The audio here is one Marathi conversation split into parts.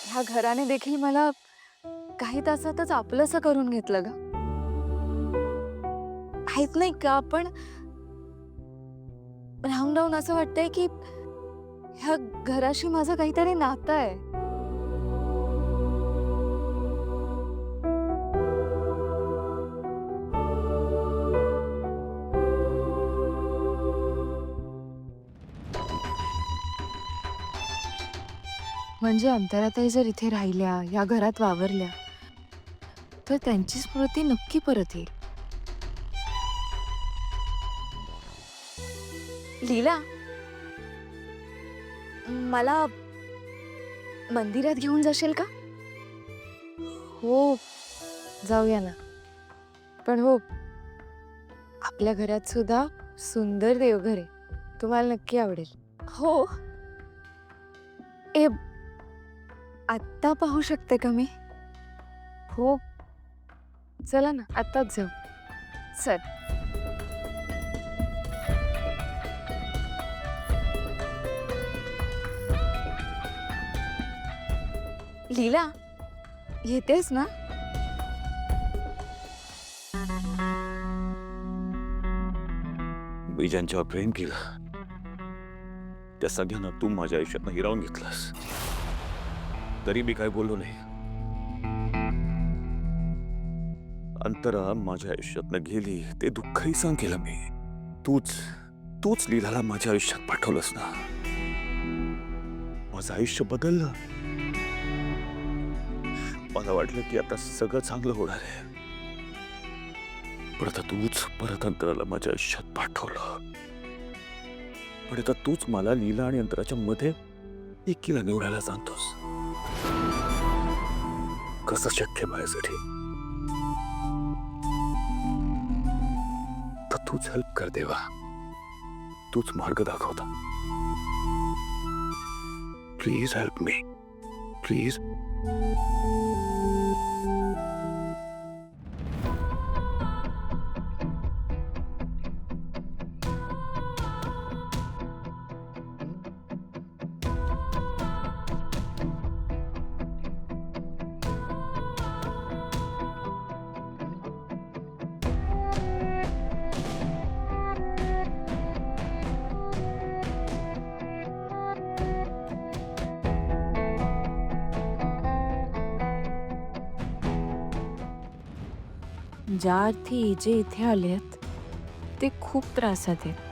ह्या घराने देखील मला काही तासातच आपलंसं करून घेतलं ग. माहित नाही का पण राहून राहून असं वाटतंय की ह्या घराशी माझं काहीतरी नातं आहे. म्हणजे अंतराताई जर इथे राहिल्या, या घरात वावरल्या, तर त्यांची स्मृती नक्की परत येईल. लीला, मला मंदिरात घेऊन जाशील का? हो, जाऊया ना. पण हो, आपल्या घरात सुद्धा सुंदर देवघर आहे. तुम्हाला नक्की आवडेल. हो. ए, आत्ता पाहू शकते का मी? हो. चला ना, आत्ताच जाऊ. चल. लीला, येतेस ना? मी ज्यांच्यावर प्रेम केलं त्या सगळ्यांना तू माझ्या आयुष्यात हिरावून घेतलास. तरी मी काय बोललो नाही. अंतरा माझ्या आयुष्यात गेली ते दुःखही सहन केलं मी. तूच तूच लीलाला माझ्या आयुष्यात पाठवलंस ना. माझं आयुष्य बदललं. मला वाटलं की आता सगळं चांगलं होणार आहे. पण आता तूच परत अंतराला माझ्या आयुष्यात पाठवलं. पण आता तूच मला लीला आणि अंतराच्या मध्ये एकीला निवडायला सांगतोस. कसं शक्य माझ्यासाठी? तर तूच हेल्प कर देवा. तूच मार्ग दाखवता. Please help me. प्लीज. ज्या अर्थी जे इथे आलेत ते खूप त्रासात आहेत.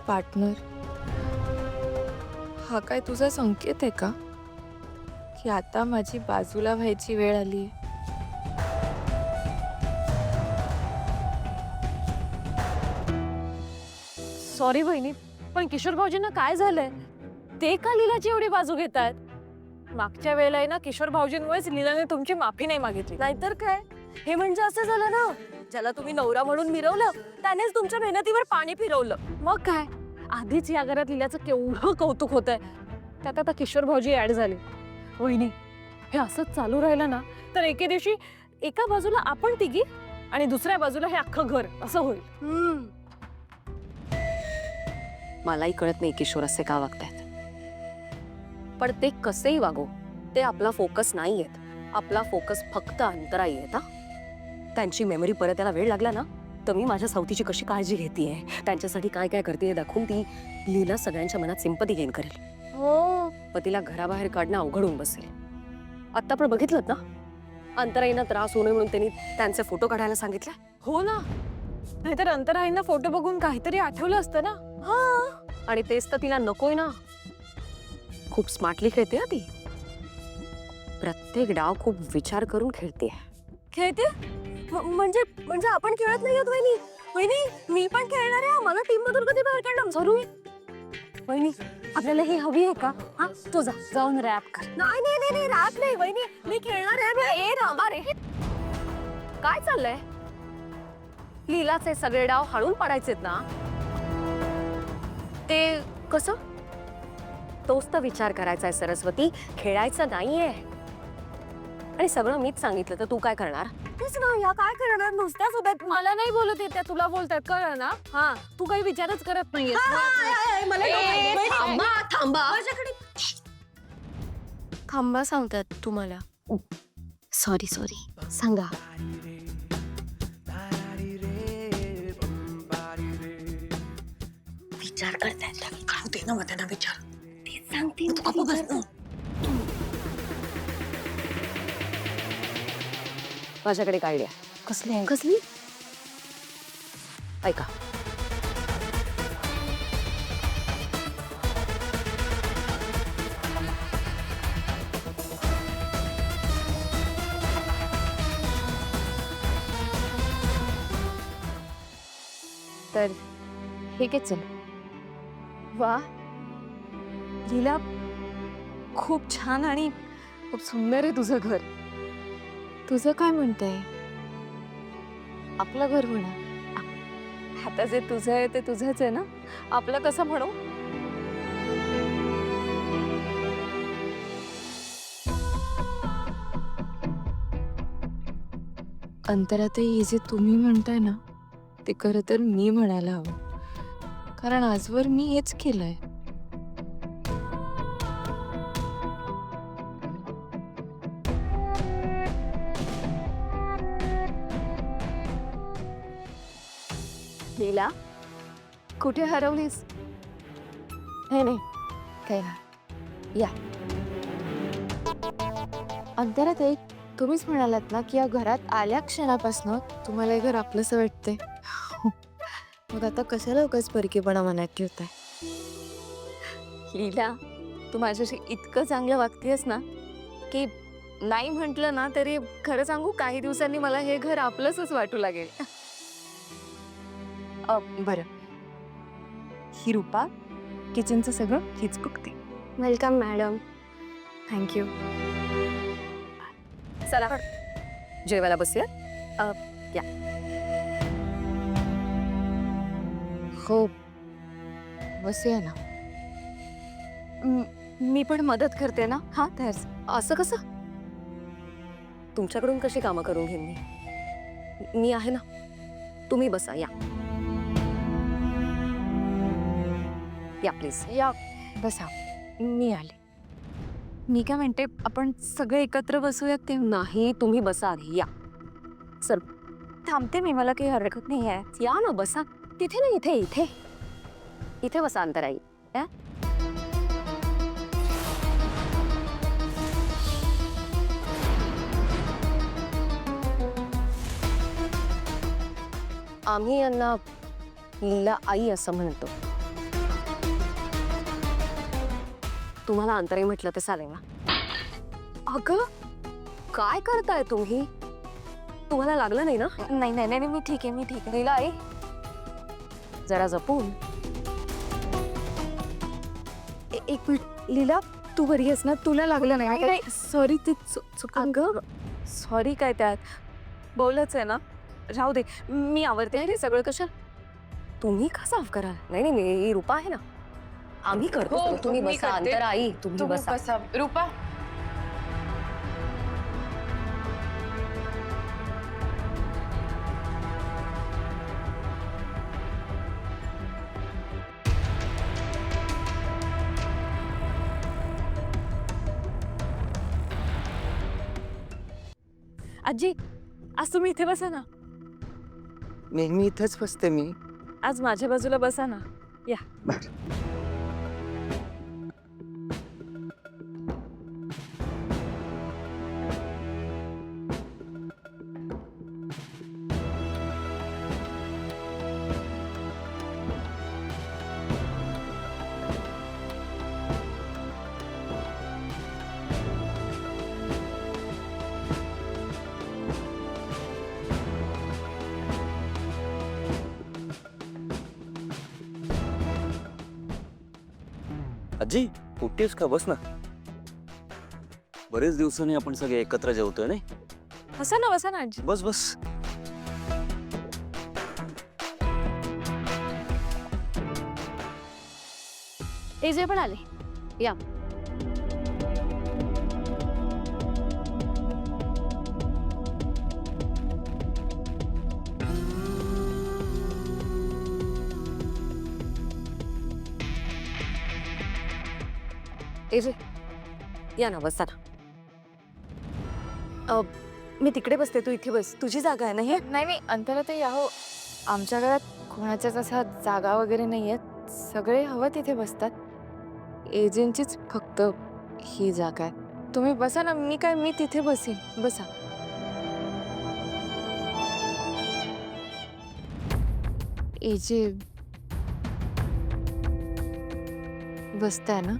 पार्टनर, हा काय तुझा संकेत आहे का की आता माझी बाजूला व्हायची वेळ आली? सॉरी बहिणी, पण किशोर भाऊजींना काय झालंय? ते का लीलाची एवढी बाजू घेतात? मागच्या वेळेला आहे ना, किशोर भाऊजींमुळेच लीलाने तुमची माफी नाही मागितली. नाहीतर काय, हे म्हणजे असं झालं ना, ज्याला तुम्ही नवरा म्हणून मिरवलं त्यानेच तुमच्या मेहनतीवर पाणी फिरवलं. मग काय, आधीच या घरात लीलाचं केवढं कौतुक होतंय, त्यात आता किशोर भाऊजी ऍड झाले. वहिनी, हे असंच चालू राहिलं ना तर एके दिवशी एका बाजूला आपण तिघी आणि दुसऱ्या बाजूला हे अख्खं घर असं होईल. मलाही कळत नाही किशोर असे का वागतायत, पण ते कसेही वागो ते आपला फोकस नाहीयेत. आपला फोकस फक्त अंतराई आहे. त्यांची मेमरी परत यायला वेळ लागला ना, तर मी माझ्या सावतीची कशी काळजी घेतेय, त्यांच्यासाठी काय काय करते दाखवून ती लीला सगळ्यांच्या मनात सिंपती गेन करेल. हो मग तिला घराबाहेर काढणं अवघड होऊन बसेल. आता पण बघितलं ना, अंतराईंना त्रास होऊ नये म्हणून त्यांनी त्यांचे फोटो काढायला सांगितले. हो ना, नाहीतर अंतराईंना फोटो बघून काहीतरी आठवलं असतं ना. हा, आणि तेच तर तिला नकोय ना. खूप स्मार्टली खेळते हा ती. प्रत्येक डाव खूप विचार करून खेळते. खेळते म्हणजे म्हणजे आपण खेळत नाही आहोत वहिनी. वहिनी मी पण खेळणार आहे. मला टीम मधून कधी बाहेर काढणार जरूर. वहिनी आपल्याला ही हवी आहे का? हा तू जा, जाऊन रॅप कर. नाही नाही नाही नाही रॅप नाही वहिनी, मी खेळणार आहे. ए रामा रे, काय चाललंय? लीलाचे सगळे डाव हाणून पाडायचेत ना. ते कसं? तोच तर विचार करायचा आहे सरस्वती, खेळायचं नाहीये. आणि सगळं मीच सांगितलं तर तू काय करणार? तेच ना, या काय करणार? नुसत्याच होत्यात. मला नाही बोलत येत त्या, तुला बोलतात कळलं ना. हा तू काही विचारच करत नाहीयेस. थांबा थांबा. थांबा सांगतात तुम्हाला. सॉरी सॉरी सांगा. विचार करतायत. काढू दे ना मग त्यांना विचार. ते सांगते माझ्याकडे एक आयडिया. कसली कसली? ऐका. तर ठीक आहे चल. वा लीला, खूप छान आणि खूप सुंदर आहे तुझं घर. तुझं काय म्हणतंय? आपलं घर म्हणा. आता जे तुझं आहे ते तुझंच आहे ना. आपलं कसं म्हणू? अंतरातही हे जे तुम्ही म्हणताय ना, ते खरं तर मी म्हणायला हवं. कारण आजवर मी हेच केलंय. लीला, कुठे हरवलीस? नाही नाही, काय ना. या अंतरात एक तुम्हीच म्हणालात ना की या घरात आल्या क्षणापासून तुम्हाला हे घर आपलंसं वाटतंय. मग आता कशाला उगाच परकेपणा मनात ठेवताय? लीला, तू माझ्याशी इतकं चांगलं वागतेस ना की नाही म्हटलं ना तरी खरं सांगू काही दिवसांनी मला हे घर आपलंच वाटू लागेल. बरं, ही रूपा किचनचं सगळं हीच बघते. Welcome madam. थँक्यू. चला जेवायला बसूया. या. हो बसूया ना. मी पण मदत करते ना. हा तर असं कसं? तुमच्याकडून कशी कामं करून घेईन मी? मी आहे ना. तुम्ही बसा. या या प्लीज. या बसा. मी आले. मी काय म्हणते, आपण सगळे एकत्र बसूयात. ते नाही, तुम्ही बसा आधी. या. चल थांबते मी, मला काही हरकत नाही आहे. या ना बसा. तिथे नाही, इथे इथे इथे बसा अंतराई. या. आम्ही यांना लीला आई असं म्हणतो. तुम्हाला अंतराई म्हटलं तर चालेल ना? अगं काय करताय तुम्ही? तुम्हाला लागलं नाही ना? नाही नाही नाही, मी ठीक आहे, मी ठीक आहे. लीला आई, जरा जपून. एक मिनिट लीला, तू बरी आहेस ना? तुला लागलं नाही? सॉरी, ते अगं सॉरी. काय त्यात बोलच आहे ना. राहू दे, मी आवडते. ते सगळं कशा तुम्ही का साफ कराल? नाही नाही, ही रूपा आहे ना, आम्ही करतो. तुम्ही बसा. अंतराई तुम्ही बसा. रूपा, आजी, आज तुम्ही इथे बसा ना. नेहमी इथंच बसते मी. आज माझ्या बाजूला बसा ना. या. आजी कुठेस का? बस ना. बरेच दिवसांनी आपण सगळे एकत्र जेवतोय नाही. बसा ना आजी. बस बस. एजे पण आले. या. एजे या ना, बसा ना. मी तिकडे बसते, तू इथे बस. तुझी जागा आहे ना हे? नाही अंतराताई याहो, आमच्या घरात कोणाच्याच असा जागा वगैरे नाही आहेत. सगळे हवं तिथे बसतात. एजंटचीच फक्त ही जागा आहे. तुम्ही बसा ना. मी तिथे बसेन. बसा. एजे बसताय ना?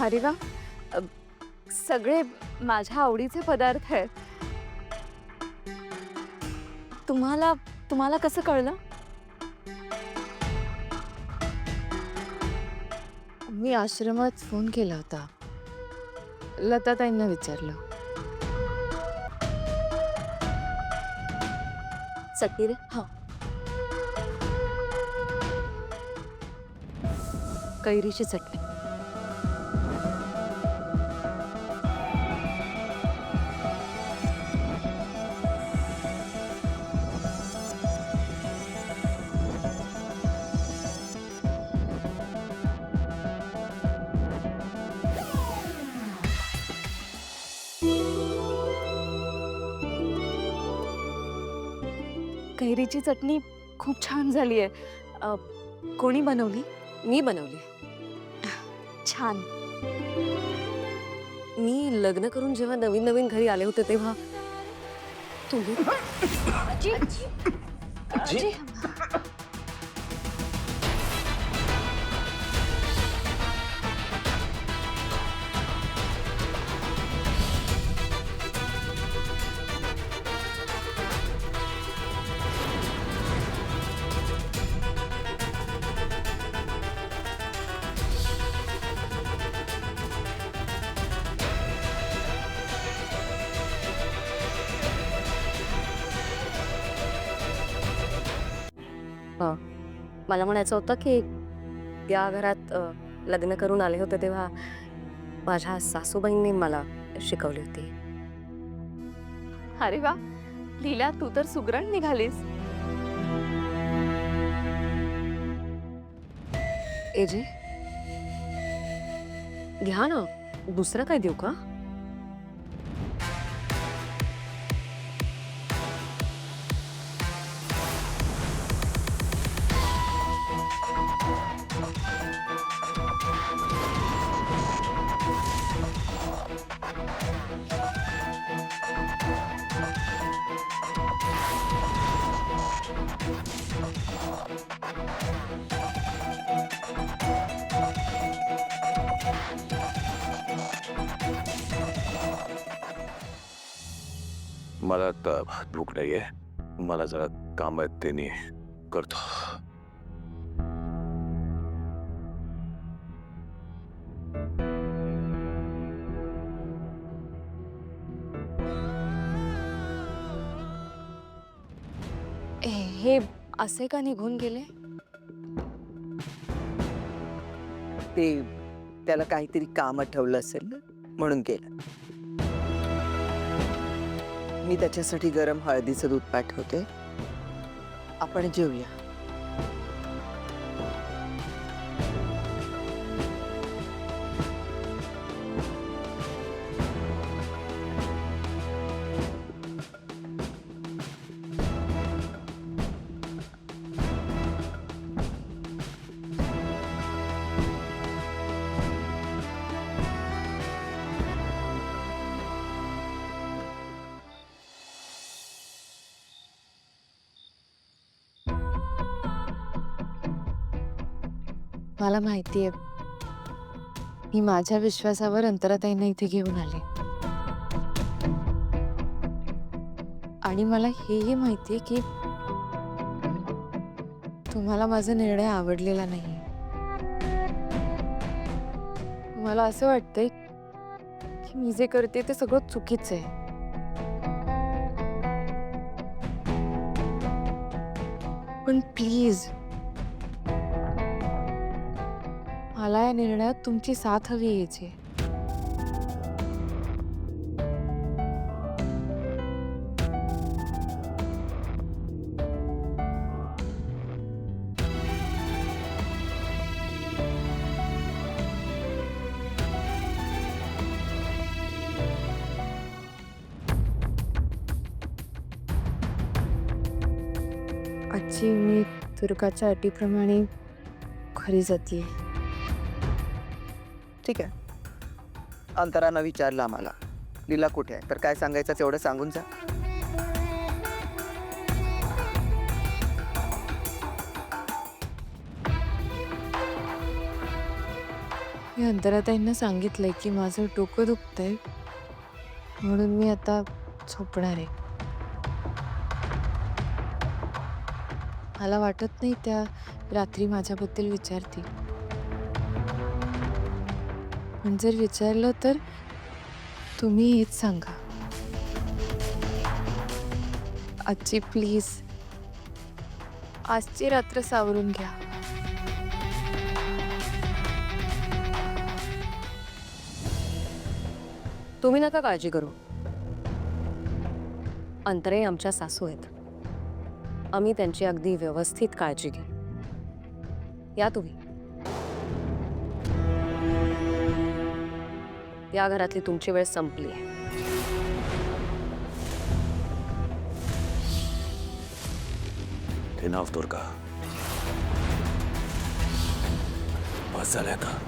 अरे वा, सगळे माझ्या आवडीचे पदार्थ आहेत. तुम्हाला कसं कळलं? मी आश्रमात फोन केला होता. लताताईंना विचारलं. चटणी रे. हा. कैरीची चटणी. कैरीची चटणी खूप छान झाली आहे. कोणी बनवली? मी बनवली. छान. मी लग्न करून जेव्हा नवीन नवीन घरी आले होते तेव्हा तुम्ही मला म्हणायचं होतं की त्या घरात लग्न करून आले होते तेव्हा माझ्या सासूबाईंनी मला शिकवली होती. अरे वा, लीला तू तर सुगरण निघालीस. एजे घ्या ना, दुसरं काय देऊ का? मला आता भूक नाहीये. मला जरा काम आहेत ते मी करतो. हे असे का निघून गेले? ते त्याला काहीतरी काम आठवलं असेल ना, म्हणून गेलं. मी त्याच्यासाठी गरम हळदीचं दूध पाठवते. आपण जेवूया. मला माहितीये, मी माझ्या विश्वासावर अंतराताईंना इथे घेऊन आले. आणि मला हेही माहितीये की तुम्हाला माझा निर्णय आवडलेला नाही. मला असं वाटतंय की मी जे करते ते सगळं चुकीचं आहे. पण प्लीज, मला या निर्णयात तुमची साथ हवी यायची. आजची मी तुर्काच्या अटीप्रमाणे घरी जाते. ठीक आहे. अंतरानं विचारलं आम्हाला लीला कुठे आहे, तर काय सांगायचं तेवढं सांगून जा. मी अंतराताईंना सांगितलंय की माझं डोकं दुखतंय, म्हणून मी आता झोपणार आहे. मला वाटत नाही त्या रात्री माझ्याबद्दल विचारतील. पण जर विचारलं तर तुम्ही हेच सांगा, आजची प्लीज, आजची रात्र सावरून घ्या. तुम्ही नका काळजी करू. अंतरे आमच्या सासू आहेत. आम्ही त्यांची अगदी व्यवस्थित काळजी घेऊ. या तुम्ही. या घरातली तुमची वेळ संपली आहे. ते नाव दुर्गा. बस झालं आता.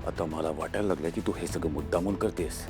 आता मला वाटायला लागलं की तू हे सगळं मुद्दामून करतेस.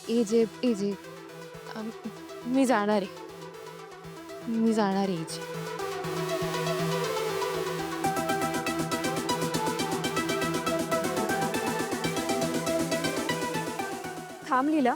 एजे एजे मी जाणार आहे. मी जाणार आहे एजे. थांब लीला.